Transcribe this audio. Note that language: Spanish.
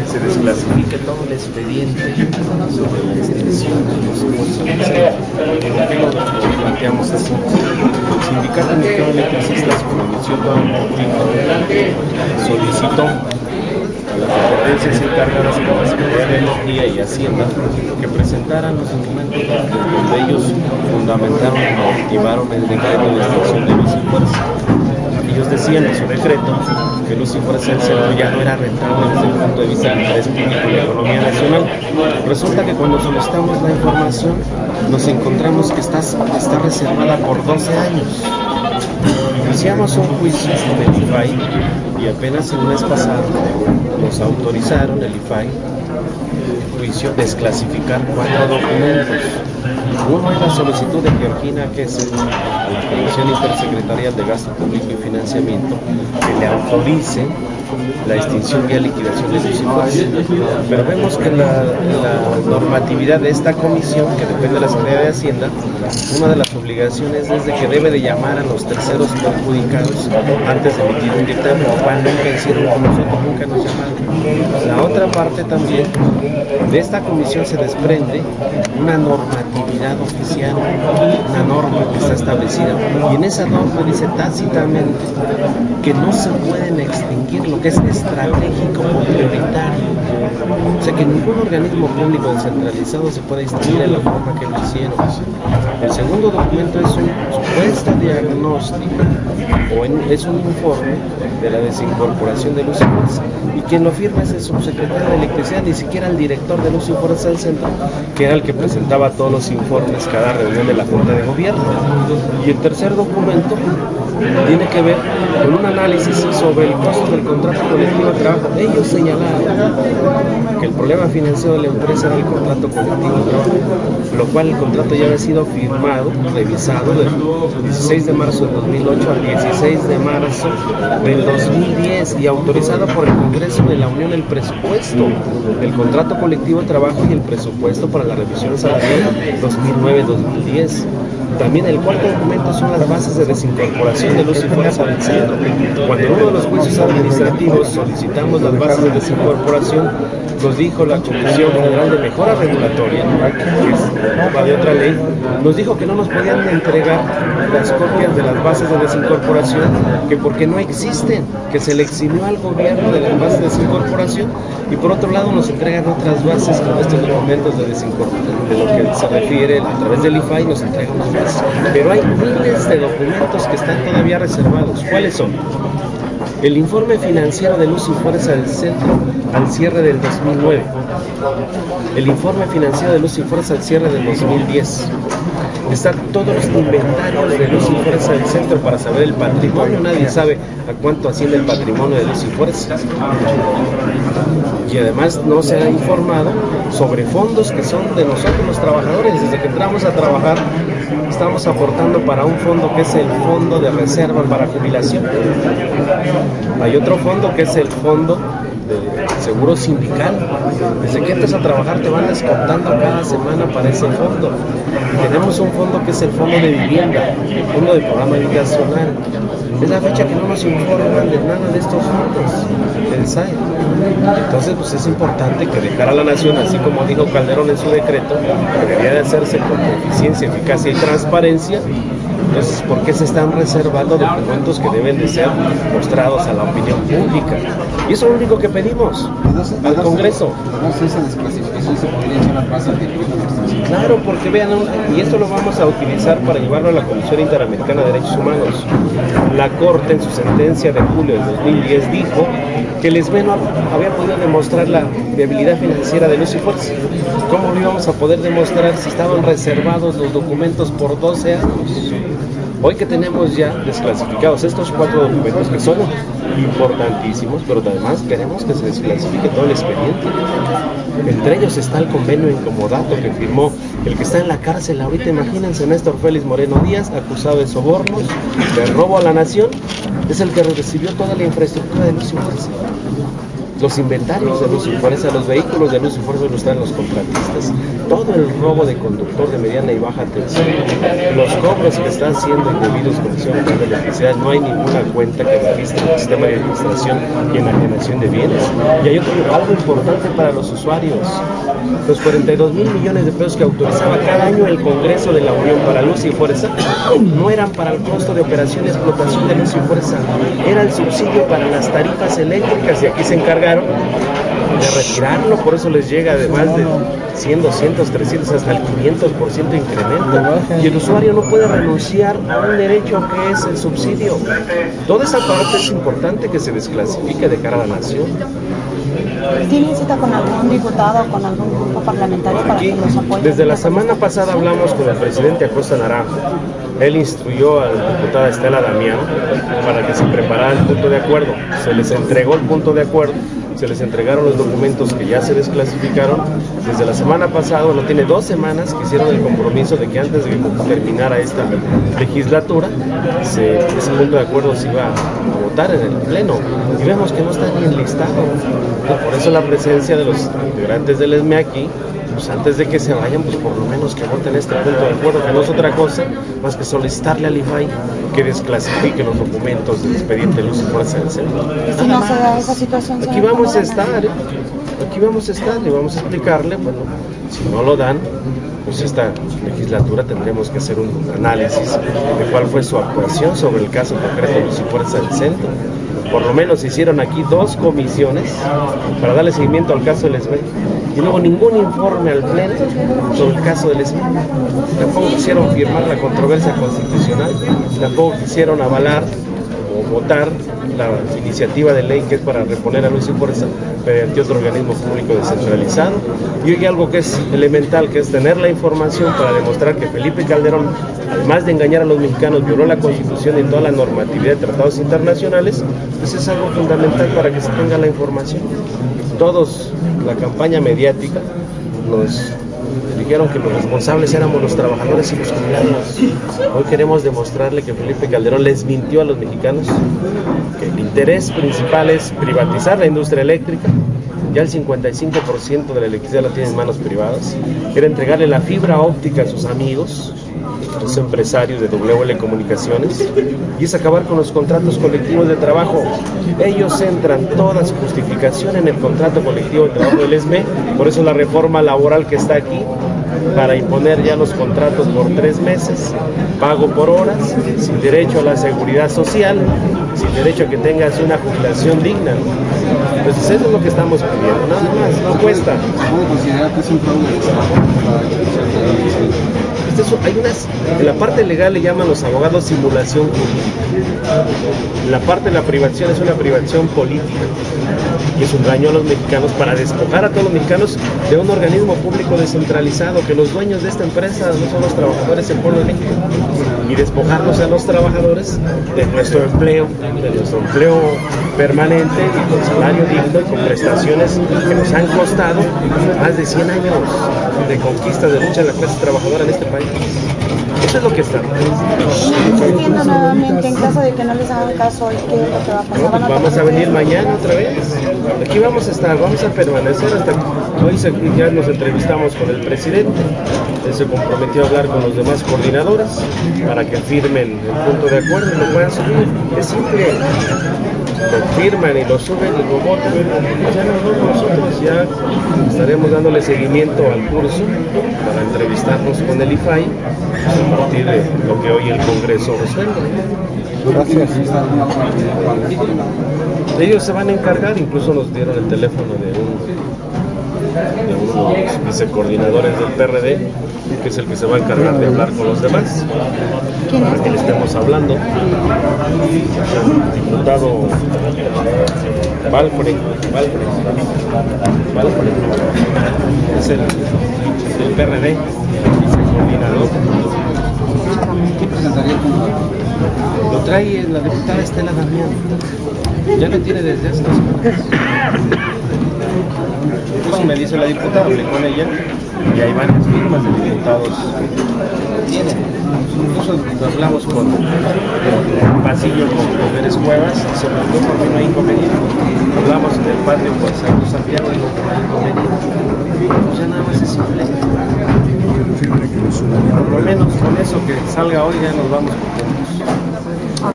se desclasifique todo el expediente sobre la extinción de los impuestos al centro. ¿Por qué lo planteamos así? El Sindicato Mexicano de Electricistas, con emisión solicitó a las dependencias encargadas de la Secretaría de Energía y Hacienda que presentaran los documentos donde ellos fundamentaron y motivaron el decreto de extinción de luz y fuerza. Ellos decían en su decreto que luz y fuerza del centro ya no era rentable desde el punto de vista del interés público y la economía nacional. Resulta que cuando solicitamos la información nos encontramos que está reservada por 12 años. Iniciamos un juicio con el IFAI y apenas el mes pasado nos autorizaron el IFAI juicio desclasificar 4 documentos. Uno es la solicitud de Georgina Kessel a la Comisión Intersecretarial de Gasto Público y Financiamiento que le autorice la extinción vía liquidación de luz y fuerza. Pero vemos que la normatividad de esta comisión, que depende de la Secretaría de Hacienda, una de las obligaciones es de que debe de llamar a los terceros perjudicados antes de emitir un dictamen, lo cual nunca hicieron con nosotros, nunca nos llamaron. La otra parte también de esta comisión se desprende una normatividad oficial, una norma que está establecida, y en esa norma dice tácitamente que no se pueden extinguir lo que es estratégico o prioritario. O sea que ningún organismo público descentralizado se puede extinguir en la forma que lo hicieron. El segundo documento es un supuesto diagnóstico es un informe de la desincorporación de luz y fuerza, y quien lo firma es el subsecretario de Electricidad, ni siquiera el director de luz y fuerza del centro, que era el que presentaba todos los informes cada reunión de la Junta de Gobierno. Y el tercer documento tiene que ver con un análisis sobre el costo del contrato colectivo de trabajo. Ellos señalaron que el problema financiero de la empresa era el contrato colectivo de trabajo, lo cual el contrato ya había sido firmado, revisado del 16 de marzo del 2008 al 16 de marzo del 2010 y autorizado por el Congreso de la Unión el presupuesto del contrato colectivo de trabajo y el presupuesto para la revisión salarial 2009-2010. También el cuarto documento son las bases de desincorporación de luz y fuerza del centro. Cuando en uno de los juicios administrativos solicitamos las bases de desincorporación, nos dijo la Comisión General de Mejora Regulatoria, que es de otra ley, nos dijo que no nos podían entregar las copias de las bases de desincorporación, que porque no existen, que se le eximió al gobierno de las bases de desincorporación, y por otro lado nos entregan otras bases con estos documentos de desincorporación, de lo que se refiere a través del IFAI, nos entregan las bases. Pero hay miles de documentos que están todavía reservados. ¿Cuáles son? El informe financiero de luz y fuerza del centro al cierre del 2009, el informe financiero de luz y fuerza al cierre del 2010. Están todos los inventarios de luz y fuerza del centro para saber el patrimonio. Nadie sabe a cuánto asciende el patrimonio de luz y fuerza. Y además no se ha informado sobre fondos que son de nosotros los trabajadores. Desde que entramos a trabajar estamos aportando para un fondo que es el Fondo de Reserva para Jubilación. Hay otro fondo que es el Fondo de Seguro Sindical. Desde que entras a trabajar te van descontando cada semana para ese fondo. Y tenemos un fondo que es el Fondo de Vivienda, el Fondo de Programa Habitacional. Es la fecha que no nos informan de nada de estos fondos del SAE. Entonces, pues es importante que dejar a la nación, así como dijo Calderón en su decreto, que debería de hacerse con eficiencia, eficacia y transparencia. Entonces, ¿por qué se están reservando documentos que deben de ser mostrados a la opinión pública? Y eso es lo único que pedimos al Congreso. Claro, porque vean, y esto lo vamos a utilizar para llevarlo a la Comisión Interamericana de Derechos Humanos. La Corte, en su sentencia de julio del 2010, dijo que el SME no había podido demostrar la viabilidad financiera de luz y fuerza. ¿Cómo lo íbamos a poder demostrar si estaban reservados los documentos por 12 años? Hoy que tenemos ya desclasificados estos 4 documentos que son importantísimos, pero además queremos que se desclasifique todo el expediente. Entre ellos está el convenio incomodato que firmó el que está en la cárcel ahorita. Imagínense, Néstor Félix Moreno Díaz, acusado de sobornos, de robo a la nación, es el que recibió toda la infraestructura de luz y fuerza. Los inventarios de luz y fuerza, los vehículos de luz y fuerza los traen los contratistas. Todo el robo de conductor de mediana y baja tensión, los cobros que están siendo indebidos con Comisión de Electricidad, no hay ninguna cuenta que registre el sistema de administración y enajenación de bienes. Y hay algo importante para los usuarios. Los 42 mil millones de pesos que autorizaba cada año el Congreso de la Unión para luz y fuerza no eran para el costo de operación y explotación de luz y fuerza, era el subsidio para las tarifas eléctricas, y aquí se encargaron de retirarlo. Por eso les llega de más de 100, 200, 300, hasta el 500% de incremento, y el usuario no puede renunciar a un derecho que es el subsidio. Toda esa parte es importante que se desclasifique de cara a la nación. ¿Tienen cita con algún diputado o con algún grupo parlamentario para que los apoye? Desde la semana pasada hablamos con el presidente Acosta Naranjo. Él instruyó a la diputada Estela Damián para que se preparara el punto de acuerdo. Se les entregó el punto de acuerdo, se les entregaron los documentos que ya se desclasificaron. Desde la semana pasada, bueno, tiene 2 semanas que hicieron el compromiso de que antes de que terminara esta legislatura, ese punto de acuerdo se iba a votar en el Pleno. Y vemos que no está ni enlistado. Por eso la presencia de los integrantes del ESME aquí, pues antes de que se vayan, pues por lo menos que voten este punto de acuerdo, que no es otra cosa más que solicitarle al IFAI que desclasifique los documentos del expediente Luz y Fuerza del Centro. Si no se da esa situación, aquí vamos a estar, y vamos a explicarle, bueno, si no lo dan, pues esta legislatura tendremos que hacer un análisis de cuál fue su actuación sobre el caso concreto de Luz y Fuerza del Centro. Por lo menos hicieron aquí 2 comisiones para darle seguimiento al caso del ESME, y luego ningún informe al Pleno sobre el caso del ESME. Tampoco quisieron firmar la controversia constitucional, tampoco quisieron avalar o votar la iniciativa de ley que es para reponer a Luz y Fuerza mediante otro organismo público descentralizado. Y hoy algo que es elemental, que es tener la información para demostrar que Felipe Calderón, además de engañar a los mexicanos, violó la Constitución y toda la normatividad de tratados internacionales, pues es algo fundamental para que se tenga la información. Todos, la campaña mediática, nos dijeron que los responsables éramos los trabajadores y los jubilados. Hoy queremos demostrarle que Felipe Calderón les mintió a los mexicanos, que el interés principal es privatizar la industria eléctrica. Ya el 55% de la electricidad la tiene en manos privadas. Quiere entregarle la fibra óptica a sus amigos, los empresarios de WL Comunicaciones, y es acabar con los contratos colectivos de trabajo. Ellos centran toda su justificación en el contrato colectivo de trabajo del ESME, por eso la reforma laboral que está aquí, para imponer ya los contratos por 3 meses, pago por horas, sin derecho a la seguridad social, sin derecho a que tengas una jubilación digna, ¿no? Entonces eso es lo que estamos pidiendo, nada más, no cuesta. ¿Cómo considerar que es un fraude de en la parte legal le llaman los abogados simulación jurídica. En la parte de la privatización es una privatización política, y es un daño a los mexicanos para despojar a todos los mexicanos de un organismo público descentralizado, que los dueños de esta empresa no son los trabajadores del pueblo de México, y despojarnos a los trabajadores de nuestro empleo permanente y con salario digno y con prestaciones que nos han costado más de 100 años de conquista, de lucha de la clase trabajadora en este país. Eso es lo que está. Insistiendo nuevamente, en caso de que no les hagan caso, ¿qué es lo que va a pasar? Pues vamos a venir mañana otra vez. Aquí vamos a estar, vamos a permanecer hasta que hoy ya nos entrevistamos con el presidente. Él se comprometió a hablar con los demás coordinadores para que firmen el punto de acuerdo y lo puedan subir. Es simple. Lo firman y lo suben y lo votan. Ya nosotros ya estaremos dándole seguimiento al curso para entrevistarnos con el IFAI a partir de lo que hoy el Congreso resuelve. Gracias. Ellos se van a encargar, incluso nos dieron el teléfono de unos vicecoordinadores del PRD, que es el que se va a encargar de hablar con los demás, para que le estemos hablando. El diputado Valfred es el PRD, vicecoordinador. ¿Qué presentaría el punto? Lo trae la diputada Estela Damián. Ya lo tiene desde hace 2 semanas. Incluso me dice la diputada, hablé con ella, y hay varias firmas de diputados que tienen. Incluso hablamos con el pasillo con Ángeles Cuevas, se preguntó por mí, no hay inconveniente. Hablamos en el patio por Santiago y no hay inconveniente. Pues ya nada más es simple. Por lo menos con eso que salga hoy ya nos vamos contentos.